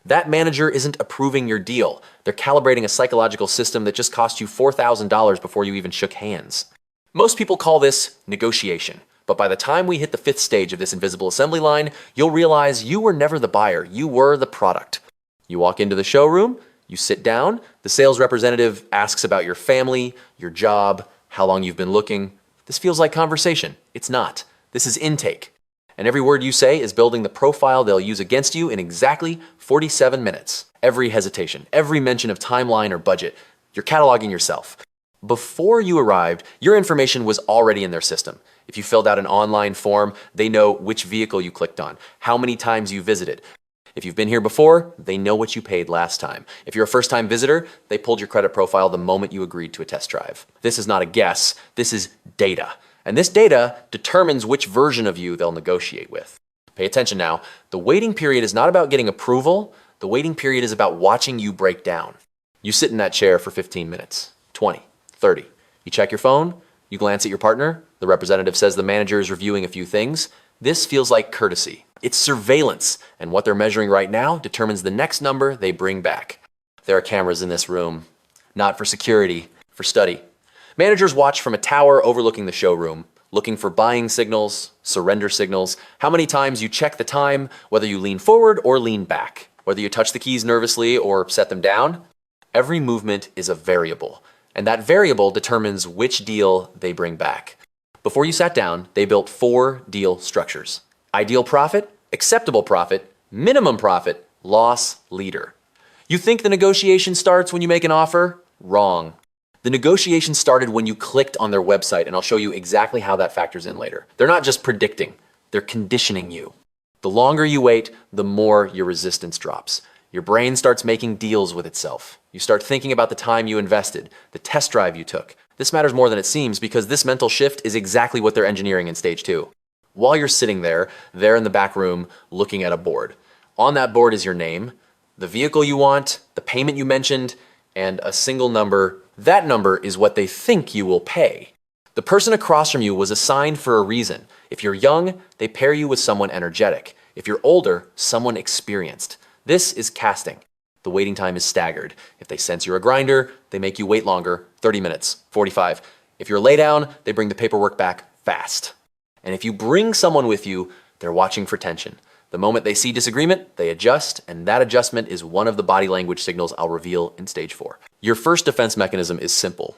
That manager isn't approving your deal. They're calibrating a psychological system that just cost you $4,000 before you even shook hands. Most people call this negotiation. But by the time we hit the fifth stage of this invisible assembly line, you'll realize you were never the buyer, you were the product. You walk into the showroom, you sit down, the sales representative asks about your family, your job, how long you've been looking. This feels like conversation. It's not. This is intake. And every word you say is building the profile they'll use against you in exactly 47 minutes. Every hesitation, every mention of timeline or budget, you're cataloging yourself. Before you arrived, your information was already in their system. If you filled out an online form, they know which vehicle you clicked on, how many times you visited. If you've been here before, they know what you paid last time. If you're a first-time visitor, they pulled your credit profile the moment you agreed to a test drive. This is not a guess, this is data. And this data determines which version of you they'll negotiate with. Pay attention now. The waiting period is not about getting approval. The waiting period is about watching you break down. You sit in that chair for 15 minutes, 20, 30. You check your phone, you glance at your partner, the representative says the manager is reviewing a few things. This feels like courtesy. It's surveillance, and what they're measuring right now determines the next number they bring back. There are cameras in this room, not for security, for study. Managers watch from a tower overlooking the showroom, looking for buying signals, surrender signals, how many times you check the time, whether you lean forward or lean back, whether you touch the keys nervously or set them down. Every movement is a variable, and that variable determines which deal they bring back. Before you sat down, they built 4 deal structures: ideal profit, acceptable profit, minimum profit, loss leader. You think the negotiation starts when you make an offer? Wrong. The negotiation started when you clicked on their website, and I'll show you exactly how that factors in later. They're not just predicting, they're conditioning you. The longer you wait, the more your resistance drops. Your brain starts making deals with itself. You start thinking about the time you invested, the test drive you took. This matters more than it seems because this mental shift is exactly what they're engineering in stage 2. While you're sitting there, they're in the back room looking at a board. On that board is your name, the vehicle you want, the payment you mentioned, and a single number. That number is what they think you will pay. The person across from you was assigned for a reason. If you're young, they pair you with someone energetic. If you're older, someone experienced. This is casting. The waiting time is staggered. If they sense you're a grinder, they make you wait longer, 30 minutes, 45. If you're lay down, they bring the paperwork back fast. And if you bring someone with you, they're watching for tension. The moment they see disagreement, they adjust, and that adjustment is one of the body language signals I'll reveal in stage 4. Your first defense mechanism is simple.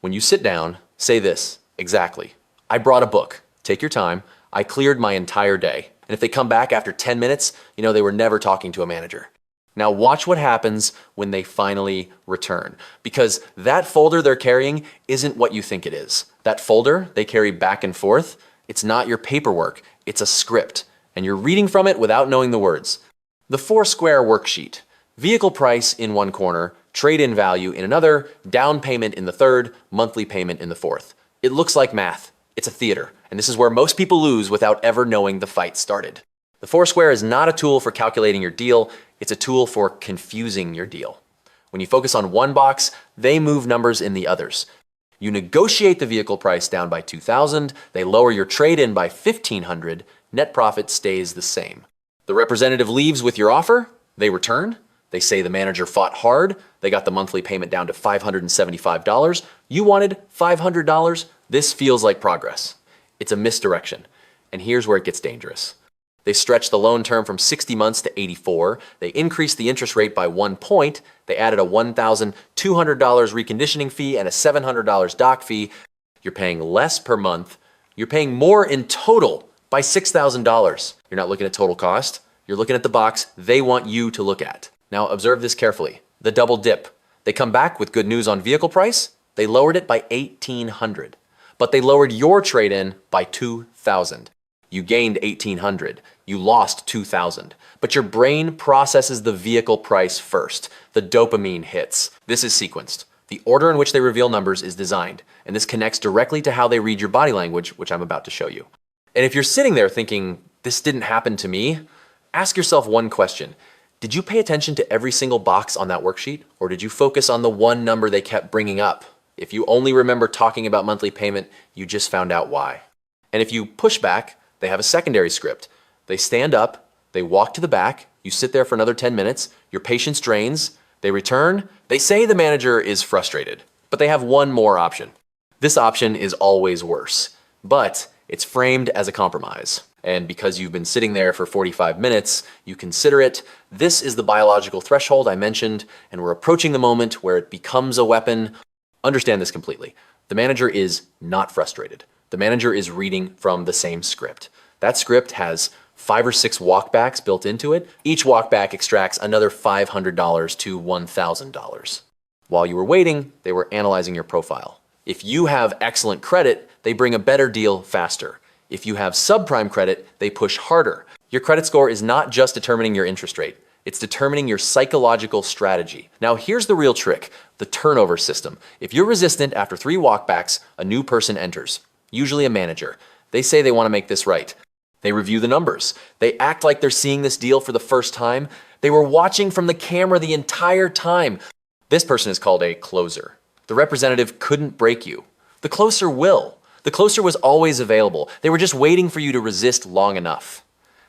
When you sit down, say this, exactly. I brought a book. Take your time. I cleared my entire day. And if they come back after 10 minutes, you know they were never talking to a manager. Now watch what happens when they finally return, because that folder they're carrying isn't what you think it is. That folder they carry back and forth, it's not your paperwork, it's a script, and you're reading from it without knowing the words. The 4-square worksheet, vehicle price in one corner, trade-in value in another, down payment in the third, monthly payment in the fourth. It looks like math. It's a theater, and this is where most people lose without ever knowing the fight started. The 4-square is not a tool for calculating your deal, it's a tool for confusing your deal. When you focus on one box, they move numbers in the others. You negotiate the vehicle price down by $2,000, they lower your trade-in by $1,500, net profit stays the same. The representative leaves with your offer, they return, they say the manager fought hard, they got the monthly payment down to $575, you wanted $500, this feels like progress. It's a misdirection, and here's where it gets dangerous. They stretched the loan term from 60 months to 84, they increased the interest rate by 1 point, they added a $1,200 reconditioning fee and a $700 doc fee. You're paying less per month, you're paying more in total by $6,000. You're not looking at total cost, you're looking at the box they want you to look at. Now observe this carefully, the double dip. They come back with good news on vehicle price, they lowered it by $1,800, but they lowered your trade-in by $2,000. You gained $1,800, you lost $2,000, but your brain processes the vehicle price first. The dopamine hits. This is sequenced. The order in which they reveal numbers is designed, and this connects directly to how they read your body language, which I'm about to show you. And if you're sitting there thinking, this didn't happen to me, ask yourself one question. Did you pay attention to every single box on that worksheet, or did you focus on the one number they kept bringing up? If you only remember talking about monthly payment, you just found out why. And if you push back, they have a secondary script. They stand up, they walk to the back, You sit there for another 10 minutes, your patience drains, they return, they say the manager is frustrated, but they have one more option. This option is always worse, but it's framed as a compromise. And because you've been sitting there for 45 minutes, you consider it. This is the biological threshold I mentioned, and we're approaching the moment where it becomes a weapon. Understand this completely. The manager is not frustrated. The manager is reading from the same script. That script has 5 or 6 walkbacks built into it. Each walkback extracts another $500 to $1,000. While you were waiting, they were analyzing your profile. If you have excellent credit, they bring a better deal faster. If you have subprime credit, they push harder. Your credit score is not just determining your interest rate, it's determining your psychological strategy. Now here's the real trick, the turnover system. If you're resistant after 3 walkbacks, a new person enters, usually a manager. They say they want to make this right. They review the numbers. They act like they're seeing this deal for the first time. They were watching from the camera the entire time. This person is called a closer. The representative couldn't break you. The closer will. The closer was always available. They were just waiting for you to resist long enough.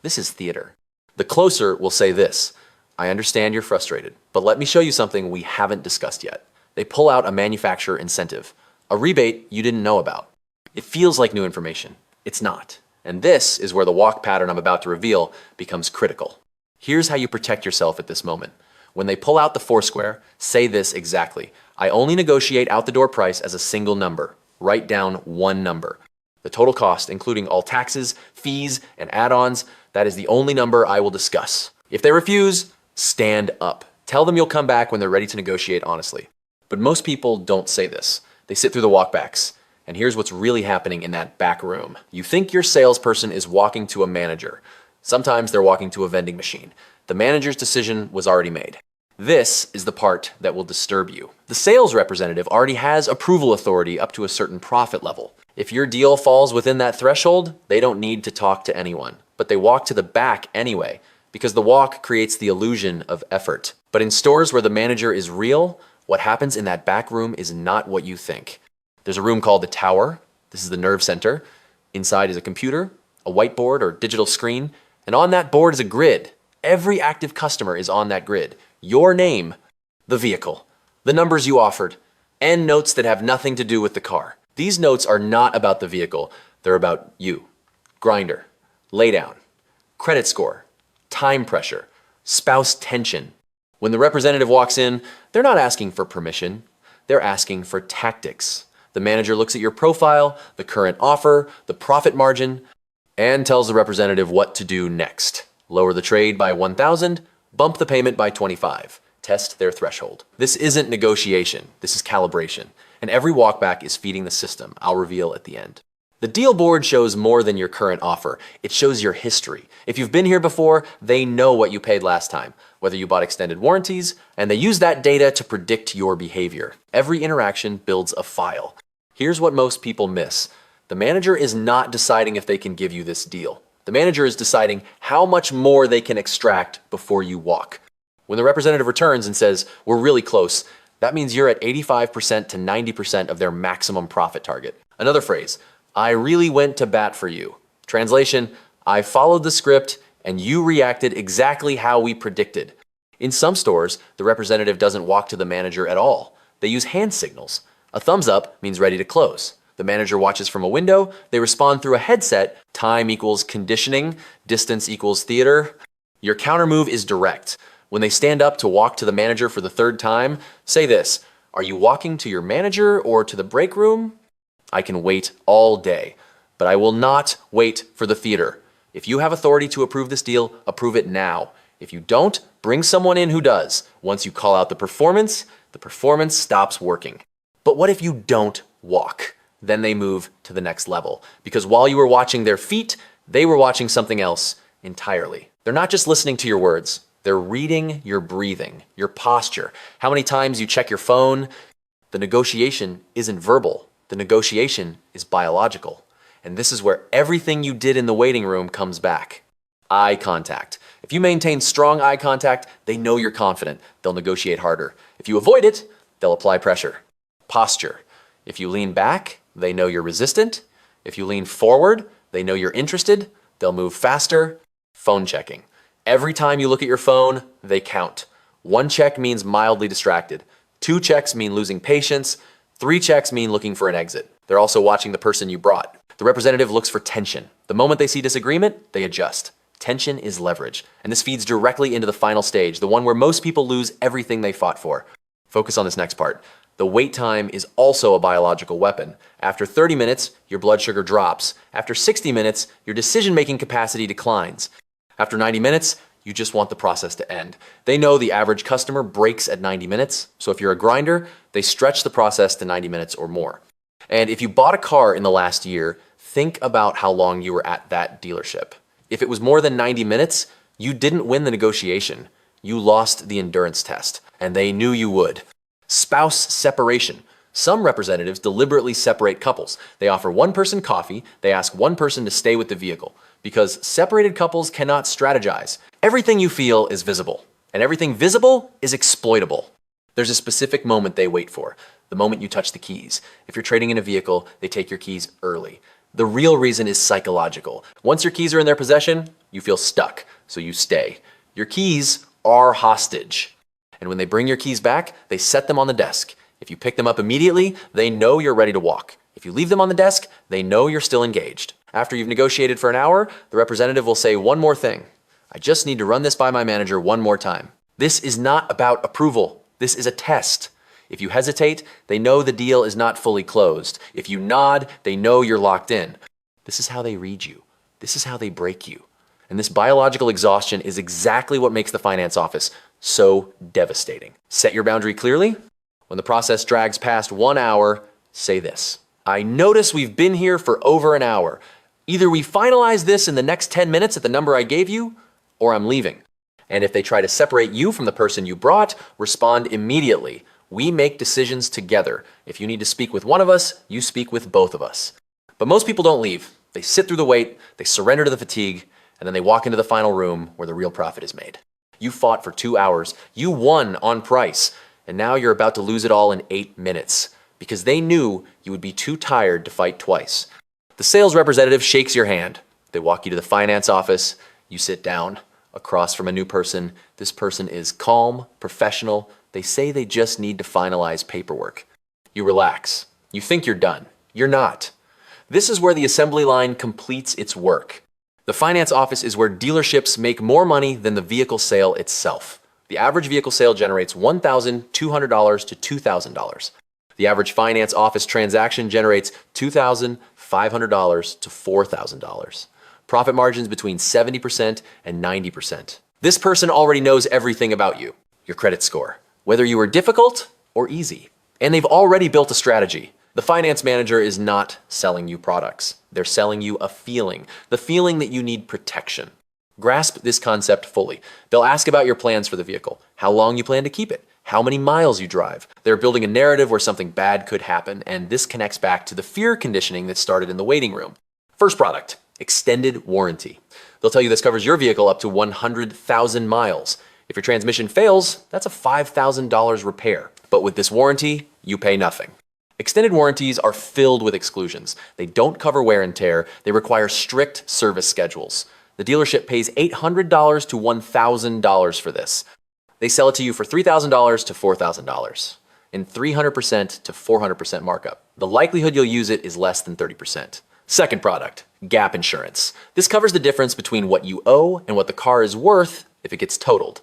This is theater. The closer will say this: I understand you're frustrated, but let me show you something we haven't discussed yet. They pull out a manufacturer incentive, a rebate you didn't know about. It feels like new information. It's not. And this is where the walk pattern I'm about to reveal becomes critical. Here's how you protect yourself at this moment. When they pull out the Foursquare, say this exactly: I only negotiate out the door price as a single number. Write down one number. The total cost, including all taxes, fees, and add-ons, that is the only number I will discuss. If they refuse, stand up. Tell them you'll come back when they're ready to negotiate honestly. But most people don't say this. They sit through the walkbacks. And here's what's really happening in that back room. You think your salesperson is walking to a manager. Sometimes they're walking to a vending machine. The manager's decision was already made. This is the part that will disturb you. The sales representative already has approval authority up to a certain profit level. If your deal falls within that threshold, they don't need to talk to anyone, but they walk to the back anyway, because the walk creates the illusion of effort. But in stores where the manager is real, what happens in that back room is not what you think. There's a room called the tower. This is the nerve center. Inside is a computer, a whiteboard or digital screen, and on that board is a grid. Every active customer is on that grid. Your name, the vehicle, the numbers you offered, and notes that have nothing to do with the car. These notes are not about the vehicle. They're about you. Grinder, laydown, credit score, time pressure, spouse tension. When the representative walks in, they're not asking for permission. They're asking for tactics. The manager looks at your profile, the current offer, the profit margin, and tells the representative what to do next. Lower the trade by 1,000, bump the payment by 25. Test their threshold. This isn't negotiation, this is calibration. And every walkback is feeding the system. I'll reveal at the end. The deal board shows more than your current offer. It shows your history. If you've been here before, they know what you paid last time, whether you bought extended warranties, and they use that data to predict your behavior. Every interaction builds a file. Here's what most people miss. The manager is not deciding if they can give you this deal. The manager is deciding how much more they can extract before you walk. When the representative returns and says, we're really close, that means you're at 85% to 90% of their maximum profit target. Another phrase, I really went to bat for you. Translation, I followed the script and you reacted exactly how we predicted. In some stores, the representative doesn't walk to the manager at all. They use hand signals. A thumbs up means ready to close. The manager watches from a window, they respond through a headset. Time equals conditioning, distance equals theater. Your counter move is direct. When they stand up to walk to the manager for the third time, say this, are you walking to your manager or to the break room? I can wait all day, but I will not wait for the theater. If you have authority to approve this deal, approve it now. If you don't, bring someone in who does. Once you call out the performance stops working. But what if you don't walk? Then they move to the next level. Because while you were watching their feet, they were watching something else entirely. They're not just listening to your words. They're reading your breathing, your posture, how many times you check your phone. The negotiation isn't verbal. The negotiation is biological. And this is where everything you did in the waiting room comes back. Eye contact. If you maintain strong eye contact, they know you're confident. They'll negotiate harder. If you avoid it, they'll apply pressure. Posture. If you lean back, they know you're resistant. If you lean forward, they know you're interested. They'll move faster. Phone checking. Every time you look at your phone, they count. 1 check means mildly distracted. 2 checks mean losing patience. 3 checks mean looking for an exit. They're also watching the person you brought. The representative looks for tension. The moment they see disagreement, they adjust. Tension is leverage, and this feeds directly into the final stage, the one where most people lose everything they fought for. Focus on this next part. The wait time is also a biological weapon. After 30 minutes, your blood sugar drops. After 60 minutes, your decision-making capacity declines. After 90 minutes, you just want the process to end. They know the average customer breaks at 90 minutes, so if you're a grinder, they stretch the process to 90 minutes or more. And if you bought a car in the last year, think about how long you were at that dealership. If it was more than 90 minutes, you didn't win the negotiation. You lost the endurance test, and they knew you would. Spouse separation. Some representatives deliberately separate couples. They offer one person coffee, they ask one person to stay with the vehicle, because separated couples cannot strategize. Everything you feel is visible, and everything visible is exploitable. There's a specific moment they wait for, the moment you touch the keys. If you're trading in a vehicle, they take your keys early. The real reason is psychological. Once your keys are in their possession, you feel stuck, so you stay. Your keys are hostage. And when they bring your keys back, they set them on the desk. If you pick them up immediately, they know you're ready to walk. If you leave them on the desk, they know you're still engaged. After you've negotiated for an hour, the representative will say one more thing. I just need to run this by my manager one more time. This is not about approval. This is a test. If you hesitate, they know the deal is not fully closed. If you nod, they know you're locked in. This is how they read you. This is how they break you. And this biological exhaustion is exactly what makes the finance office so devastating. Set your boundary clearly. When the process drags past 1 hour, say this. I notice we've been here for over an hour. Either we finalize this in the next 10 minutes at the number I gave you, or I'm leaving. And if they try to separate you from the person you brought, respond immediately. We make decisions together. If you need to speak with one of us, you speak with both of us. But most people don't leave. They sit through the wait, they surrender to the fatigue, and then they walk into the final room where the real profit is made. You fought for 2 hours. You won on price. And now you're about to lose it all in 8 minutes because they knew you would be too tired to fight twice. The sales representative shakes your hand. They walk you to the finance office. You sit down across from a new person. This person is calm, professional. They say they just need to finalize paperwork. You relax. You think you're done. You're not. This is where the assembly line completes its work. The finance office is where dealerships make more money than the vehicle sale itself. The average vehicle sale generates $1,200 to $2,000. The average finance office transaction generates $2,500 to $4,000. Profit margins between 70% and 90%. This person already knows everything about you, your credit score, whether you were difficult or easy. And they've already built a strategy. The finance manager is not selling you products. They're selling you a feeling, the feeling that you need protection. Grasp this concept fully. They'll ask about your plans for the vehicle, how long you plan to keep it, how many miles you drive. They're building a narrative where something bad could happen, and this connects back to the fear conditioning that started in the waiting room. First product, extended warranty. They'll tell you this covers your vehicle up to 100,000 miles. If your transmission fails, that's a $5,000 repair. But with this warranty, you pay nothing. Extended warranties are filled with exclusions. They don't cover wear and tear. They require strict service schedules. The dealership pays $800 to $1,000 for this. They sell it to you for $3,000 to $4,000 in 300% to 400% markup. The likelihood you'll use it is less than 30%. Second product, gap insurance. This covers the difference between what you owe and what the car is worth if it gets totaled.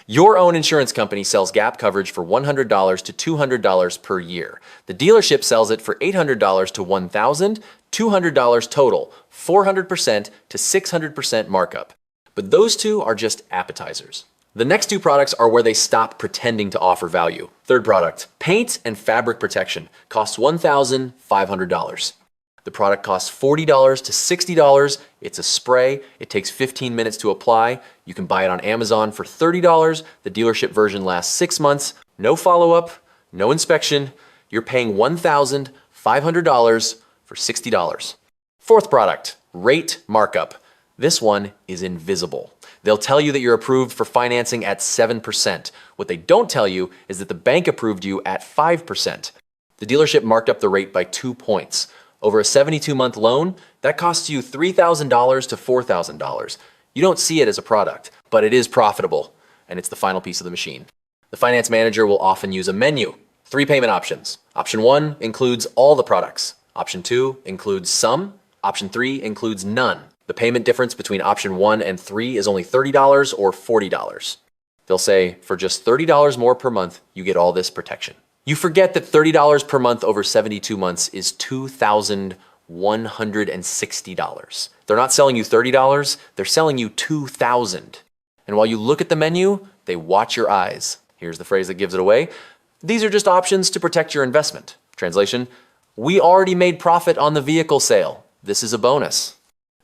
Your own insurance company sells gap coverage for $100 to $200 per year. The dealership sells it for $800 to $1,000, $200 total, 400% to 600% markup. But those two are just appetizers. The next two products are where they stop pretending to offer value. Third product, paint and fabric protection, costs $1,500. The product costs $40 to $60. It's a spray. It takes 15 minutes to apply. You can buy it on Amazon for $30. The dealership version lasts 6 months. No follow-up, no inspection. You're paying $1,500 for $60. Fourth product, rate markup. This one is invisible. They'll tell you that you're approved for financing at 7%. What they don't tell you is that the bank approved you at 5%. The dealership marked up the rate by 2 points. Over a 72-month loan, that costs you $3,000 to $4,000. You don't see it as a product, but it is profitable, and it's the final piece of the machine. The finance manager will often use a menu. 3 payment options. Option 1 includes all the products. Option 2 includes some. Option 3 includes none. The payment difference between option 1 and 3 is only $30 or $40. They'll say, for just $30 more per month, you get all this protection. You forget that $30 per month over 72 months is $2,160. They're not selling you $30, they're selling you $2,000. And while you look at the menu, they watch your eyes. Here's the phrase that gives it away. These are just options to protect your investment. Translation, we already made profit on the vehicle sale. This is a bonus.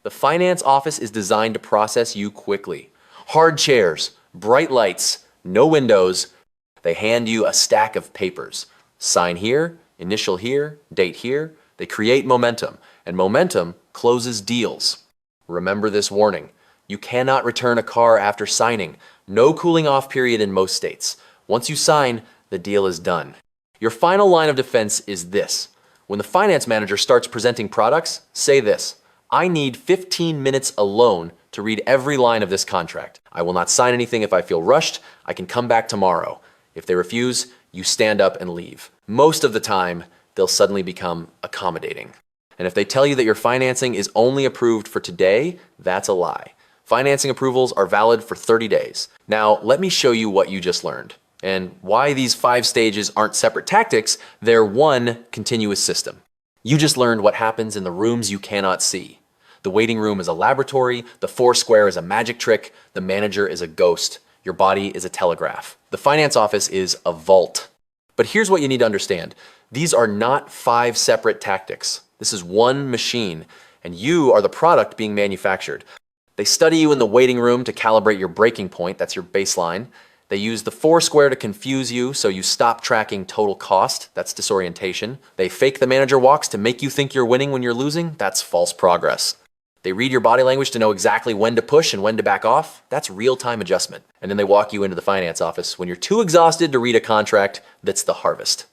The finance office is designed to process you quickly. Hard chairs, bright lights, no windows. They hand you a stack of papers. Sign here, initial here, date here. They create momentum, and momentum closes deals. Remember this warning. You cannot return a car after signing. No cooling off period in most states. Once you sign, the deal is done. Your final line of defense is this. When the finance manager starts presenting products, say this: I need 15 minutes alone to read every line of this contract. I will not sign anything if I feel rushed. I can come back tomorrow. If they refuse, you stand up and leave. Most of the time, they'll suddenly become accommodating. And if they tell you that your financing is only approved for today, that's a lie. Financing approvals are valid for 30 days. Now, let me show you what you just learned and why these 5 stages aren't separate tactics, they're one continuous system. You just learned what happens in the rooms you cannot see. The waiting room is a laboratory, the 4 square is a magic trick, the manager is a ghost, your body is a telegraph. The finance office is a vault. But here's what you need to understand. These are not 5 separate tactics. This is one machine, and you are the product being manufactured. They study you in the waiting room to calibrate your breaking point, that's your baseline. They use the 4 square to confuse you so you stop tracking total cost, that's disorientation. They fake the manager walks to make you think you're winning when you're losing, that's false progress. They read your body language to know exactly when to push and when to back off, that's real-time adjustment. And then they walk you into the finance office when you're too exhausted to read a contract, that's the harvest.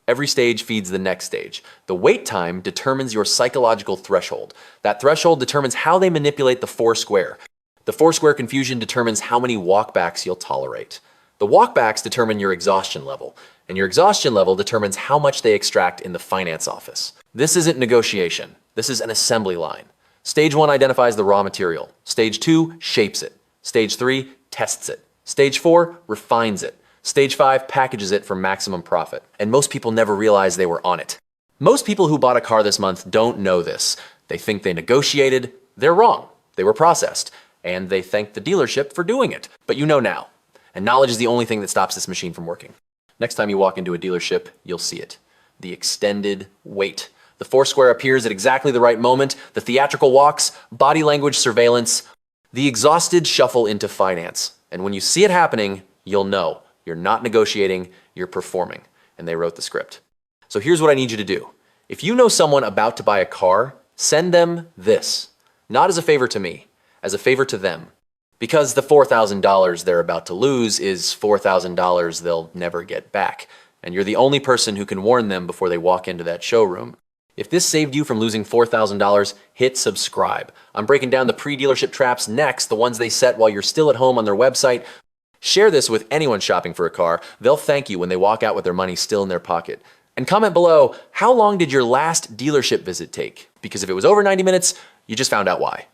Every stage feeds the next stage. The wait time determines your psychological threshold. That threshold determines how they manipulate the 4 square. The 4 square confusion determines how many walkbacks you'll tolerate. The walkbacks determine your exhaustion level, and your exhaustion level determines how much they extract in the finance office. This isn't negotiation. This is an assembly line. Stage 1 identifies the raw material. Stage 2 shapes it. Stage 3 tests it. Stage 4 refines it. Stage 5 packages it for maximum profit. And most people never realize they were on it. Most people who bought a car this month don't know this. They think they negotiated. They're wrong. They were processed. And they thank the dealership for doing it. But you know now. And knowledge is the only thing that stops this machine from working. Next time you walk into a dealership, you'll see it. The extended wait. The 4 square appears at exactly the right moment. The theatrical walks, body language surveillance, the exhausted shuffle into finance. And when you see it happening, you'll know. You're not negotiating, you're performing. And they wrote the script. So here's what I need you to do. If you know someone about to buy a car, send them this. Not as a favor to me, as a favor to them. Because the $4,000 they're about to lose is $4,000 they'll never get back. And you're the only person who can warn them before they walk into that showroom. If this saved you from losing $4,000, hit subscribe. I'm breaking down the pre-dealership traps next, the ones they set while you're still at home on their website. Share this with anyone shopping for a car. They'll thank you when they walk out with their money still in their pocket. And comment below, how long did your last dealership visit take? Because if it was over 90 minutes, you just found out why.